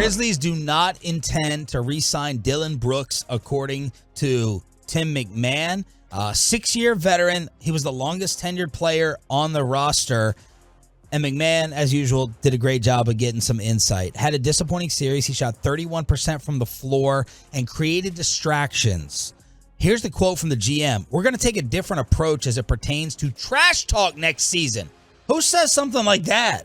Grizzlies do not intend to re-sign Dillon Brooks, according to Tim MacMahon. 6-year veteran. He was the longest tenured player on the roster. And MacMahon, as usual, did a great job of getting some insight. Had a disappointing series. He shot 31% from the floor and created distractions. Here's the quote from the GM. We're going to take a different approach as it pertains to trash talk next season. Who says something like that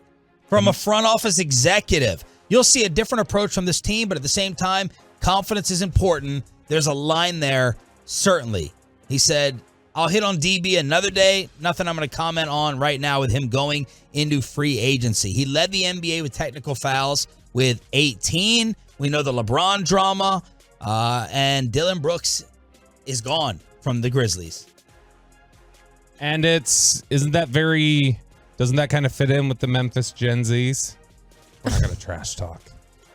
from a front office executive? You'll see a different approach from this team, but at the same time, confidence is important. There's a line there, certainly. He said, I'll hit on DB another day. Nothing I'm going to comment on right now with him going into free agency. He led the NBA with technical fouls with 18. We know the LeBron drama. And Dillon Brooks is gone from the Grizzlies. And doesn't that kind of fit in with the Memphis Gen Zs? We're not going to trash talk.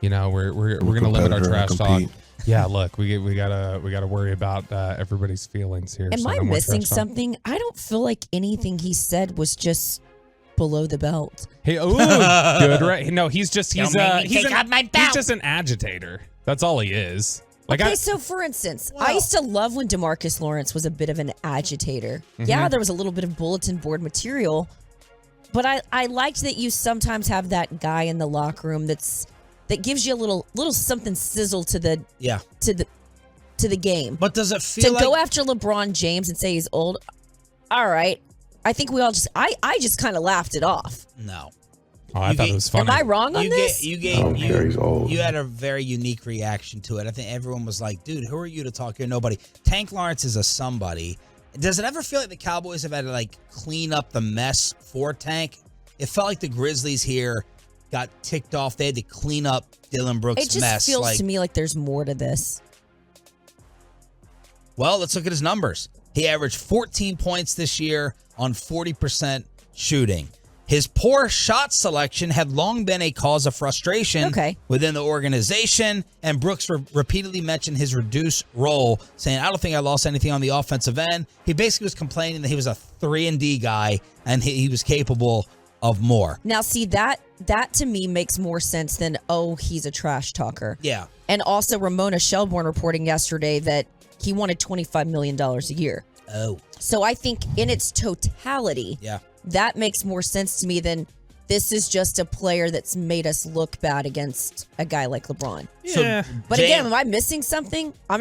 You know, we're going to limit our trash talk. Yeah, look, we gotta worry about everybody's feelings here. Am I missing something? I don't feel like anything he said was just below the belt. Hey, ooh, good, right? No, he's just an agitator. That's all he is. So for instance, I used to love when DeMarcus Lawrence was a bit of an agitator. Mm-hmm. Yeah, there was a little bit of bulletin board material, but I liked that you sometimes have that guy in the locker room that gives you a little something sizzle to the game. But does it feel go after LeBron James and say he's old? All right, I think we all I just kind of laughed it off. No, I thought it was funny. Am I wrong on this? You had a very unique reaction to it. I think everyone was like, "Dude, who are you to talk here?" Nobody. Tank Lawrence is a somebody. Does it ever feel like the Cowboys have had to clean up the mess for Tank? It felt like the Grizzlies here got ticked off. They had to clean up Dillon Brooks' mess. It just feels to me like there's more to this. Well, let's look at his numbers. He averaged 14 points this year on 40% shooting. His poor shot selection had long been a cause of frustration within the organization, and Brooks repeatedly mentioned his reduced role, saying, I don't think I lost anything on the offensive end. He basically was complaining that he was a 3-and-D guy, and he was capable of more. Now, see, that to me makes more sense than, he's a trash talker. Yeah. And also Ramona Shelburne reporting yesterday that he wanted $25 million a year. Oh. So I think in its totality, that makes more sense to me than this is just a player that's made us look bad against a guy like LeBron. Yeah. But again, am I missing something? I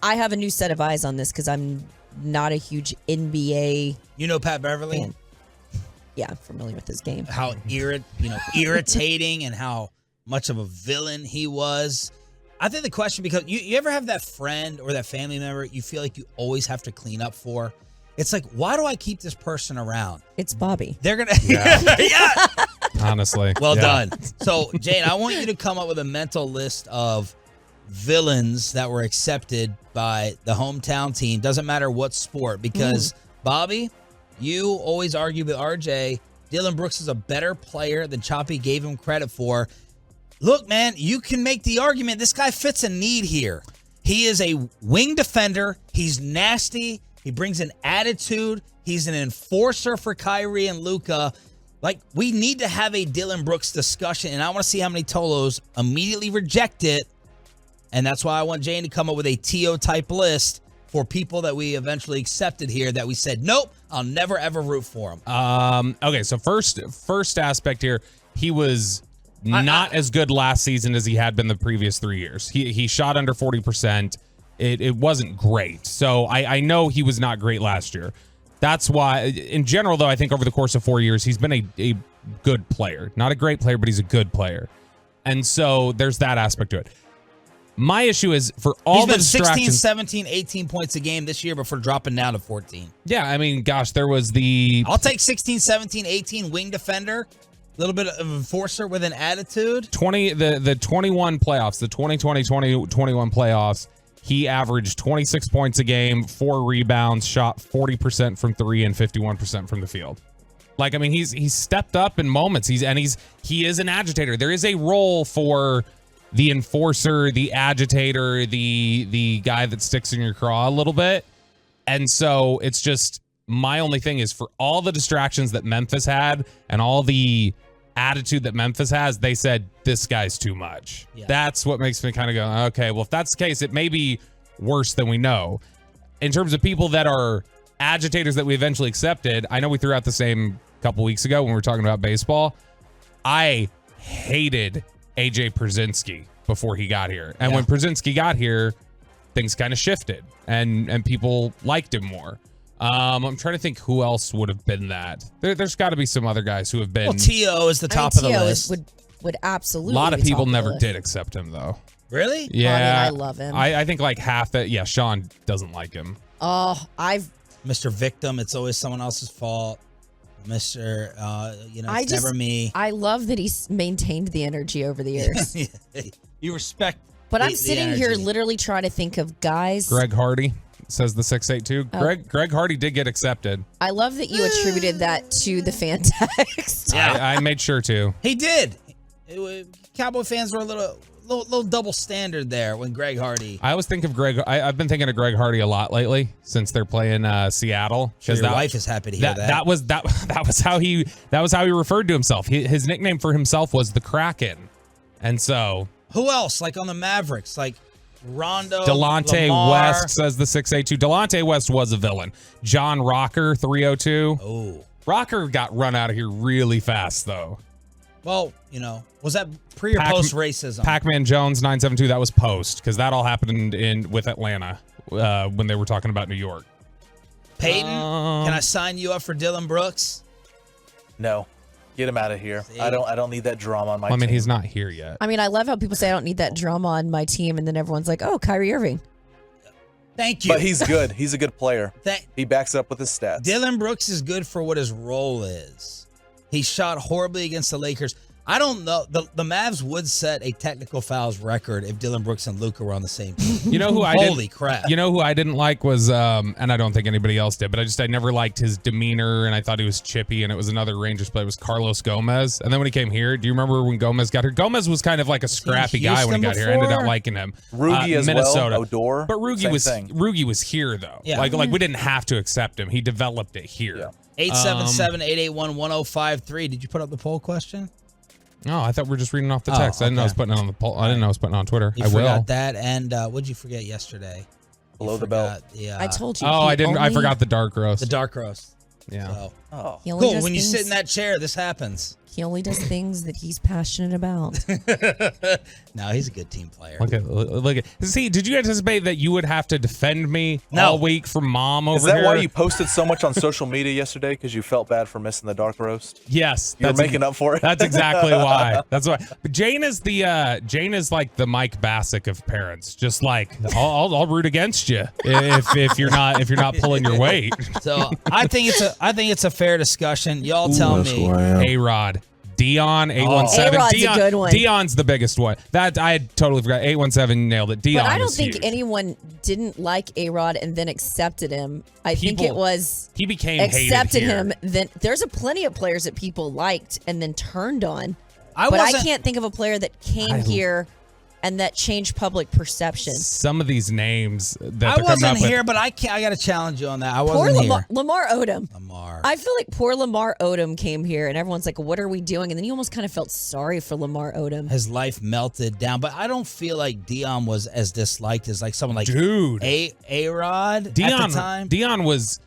have a new set of eyes on this because I'm not a huge NBA. You know Pat Beverly? fan. Yeah, I'm familiar with his game. How irritating and how much of a villain he was. I think the question, because you ever have that friend or that family member you feel like you always have to clean up for? It's like, why do I keep this person around? It's Bobby. They're going to... Yeah. Honestly. Well done. So, Jane, I want you to come up with a mental list of villains that were accepted by the hometown team. Doesn't matter what sport, because Bobby... You always argue with RJ. Dillon Brooks is a better player than Choppy gave him credit for. Look, man, you can make the argument. This guy fits a need here. He is a wing defender. He's nasty. He brings an attitude. He's an enforcer for Kyrie and Luka. We need to have a Dillon Brooks discussion, and I want to see how many Tolos immediately reject it. And that's why I want Jane to come up with a TO-type list for people that we eventually accepted here that we said, nope, I'll never, ever root for him. Okay, so first aspect here, he was not as good last season as he had been the previous 3 years. He shot under 40%. It wasn't great. So I know he was not great last year. That's why, in general, though, I think over the course of 4 years, he's been a good player. Not a great player, but he's a good player. And so there's that aspect to it. My issue is for all the distractions. 16, 17, 18 points a game this year before dropping down to 14. Yeah, I mean, gosh, there was the... I'll take 16, 17, 18 wing defender. A little bit of enforcer with an attitude. The 21 playoffs, the 2020-21 playoffs, he averaged 26 points a game, 4 rebounds, shot 40% from 3 and 51% from the field. He's stepped up in moments. He is an agitator. There is a role for the enforcer, the agitator, the guy that sticks in your craw a little bit. And so it's just, my only thing is for all the distractions that Memphis had and all the attitude that Memphis has, they said, this guy's too much. Yeah. That's what makes me kind of go, okay, well, if that's the case, it may be worse than we know. In terms of people that are agitators that we eventually accepted, I know we threw out the same couple weeks ago when we were talking about baseball. I hated AJ Przinsky before he got here. And when Przinsky got here, things kind of shifted and people liked him more. I'm trying to think who else would have been that. There's got to be some other guys who have been. Well, T.O. is the top of the list. Would absolutely. A lot of be people top never of the list. did accept him, though. Really? Yeah. I love him. I think like half that. Yeah, Shan doesn't like him. Oh, Mr. Victim. It's always someone else's fault. Mr. It's never me. I love that he's maintained the energy over the years. You respect. But I'm sitting here literally trying to think of guys. Greg Hardy says the 682. Greg Hardy did get accepted. I love that you attributed that to the fan text. Yeah. I made sure to. He did. Cowboy fans were a little double standard there when Greg Hardy. I always think of Greg. I've been thinking of Greg Hardy a lot lately since they're playing Seattle. Sure, your wife is happy to hear that. That was how he referred to himself. His nickname for himself was the Kraken, and so who else? Like on the Mavericks, like Rondo, Delonte Lamar. West says the 682. Delonte West was a villain. John Rocker 302. Oh, Rocker got run out of here really fast though. Well, was that pre or post racism? Pac-Man Jones 972. That was post because that all happened with Atlanta when they were talking about New York. Peyton, can I sign you up for Dillon Brooks? No, get him out of here. I don't need that drama on my team. I mean, he's not here yet. I mean, I love how people say I don't need that drama on my team, and then everyone's like, "Oh, Kyrie Irving." Thank you. But he's good. He's a good player. He backs it up with his stats. Dillon Brooks is good for what his role is. He shot horribly against the Lakers. I don't know. The Mavs would set a technical fouls record if Dillon Brooks and Luka were on the same team. You know who Holy crap. You know who I didn't like was, and I don't think anybody else did, but I never liked his demeanor, and I thought he was chippy, and it was another Rangers player. It was Carlos Gomez. And then when he came here, do you remember when Gomez got here? Gomez was kind of like a scrappy guy when he got here. I ended up liking him. Rugi as Minnesota. well, Odor. But Rugi was here, though. Yeah. Like we didn't have to accept him. He developed it here. Yeah. 877-881-1053. Did you put up the poll question? No, I thought we were just reading off the text. I didn't know I was putting it on the poll. I didn't know I was putting it on Twitter. You forgot that, and what'd you forget yesterday? Below the belt. I told you. Oh, I didn't. I forgot the dark roast. The dark roast. Yeah. So. Oh. Cool. When you sit in that chair, this happens. He only does things that he's passionate about. No, he's a good team player. Look at. See, did you anticipate that you would have to defend me all week from Mom over here? Is that why you posted so much on social media yesterday? Because you felt bad for missing the dark roast? Yes, you're making up for it. That's exactly why. That's why. But Jane is like the Mike Bassick of parents. Just like I'll root against you if you're not pulling your weight. So I think it's a fair discussion. Y'all tell me. A-Rod. Dion 817. A-Rod's a good one. Dion's the biggest one. That I had totally forgot. 817 nailed it. Dion. But I don't think huge. anyone didn't like A-Rod and then accepted him. I think it was he became accepted hated here. him. Then there's plenty of players that people liked and then turned on. I can't think of a player that came here and that changed public perception. Some of these names that I they're coming wasn't up here, with. but I got to challenge you on that. I Poor wasn't here. Lamar Odom. Lamar. I feel like poor Lamar Odom came here and everyone's like, what are we doing? And then you almost kind of felt sorry for Lamar Odom. His life melted down, but I don't feel like Dion was as disliked as like someone like A-Rod at the time. Dion was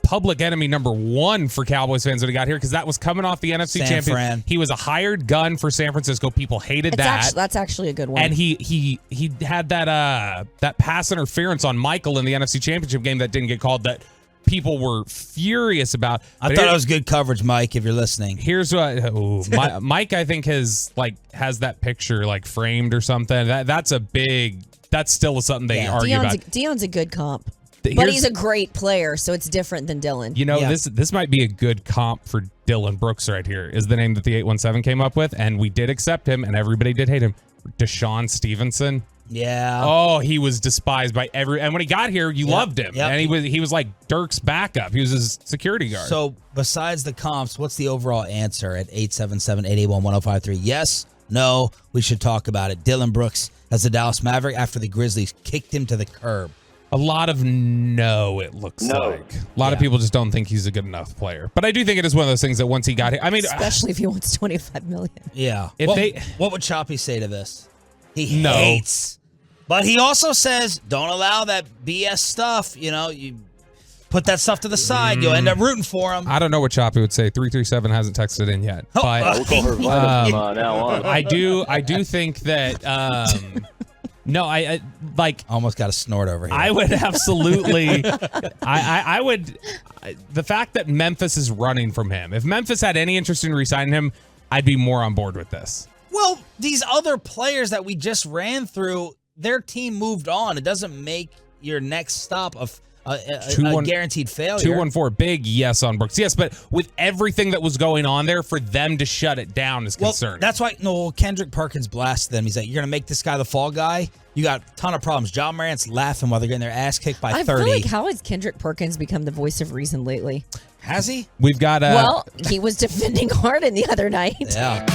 public enemy number one for Cowboys fans when he got here because that was coming off the NFC Championship. He was a hired gun for San Francisco. People hated that. That's actually a good one. And he had that pass interference on Michael in the NFC Championship game that didn't get called that people were furious about. I thought it was good coverage, Mike, if you're listening. Here's what Mike I think has that picture like framed or something. That's still something they argue about. Dion's a good comp. But he's a great player, so it's different than Dillon. You know, this might be a good comp for Dillon Brooks right here, is the name that the 817 came up with, and we did accept him, and everybody did hate him. Deshaun Stevenson. Yeah. Oh, he was despised by and when he got here, you loved him. Yep. And he was like Dirk's backup. He was his security guard. So besides the comps, what's the overall answer at 877-881-1053? Yes, no, we should talk about it. Dillon Brooks as the Dallas Maverick after the Grizzlies kicked him to the curb. A lot of no, it looks like. A lot of people just don't think he's a good enough player. But I do think it is one of those things that once he got here, I mean, especially if he wants $25 million. Yeah. If what would Choppy say to this? He hates. But he also says, don't allow that BS stuff. You know, you put that stuff to the side. You'll end up rooting for him. I don't know what Choppy would say. 337 hasn't texted in yet. But we'll call her Vita from now on. I do think that no, I like almost got a snort over here. I would absolutely I would the fact that Memphis is running from him. If Memphis had any interest in re-signing him, I'd be more on board with this. Well, these other players that we just ran through, their team moved on. It doesn't make your next stop a guaranteed failure. 214, big yes on Brooks. Yes, but with everything that was going on there, for them to shut it down is concerning. That's why Kendrick Perkins blasted them. He's like, you're going to make this guy the fall guy? You got a ton of problems. John Morant's laughing while they're getting their ass kicked by 30. I feel like, how has Kendrick Perkins become the voice of reason lately? Has he? We've got well, he was defending Harden the other night. Yeah.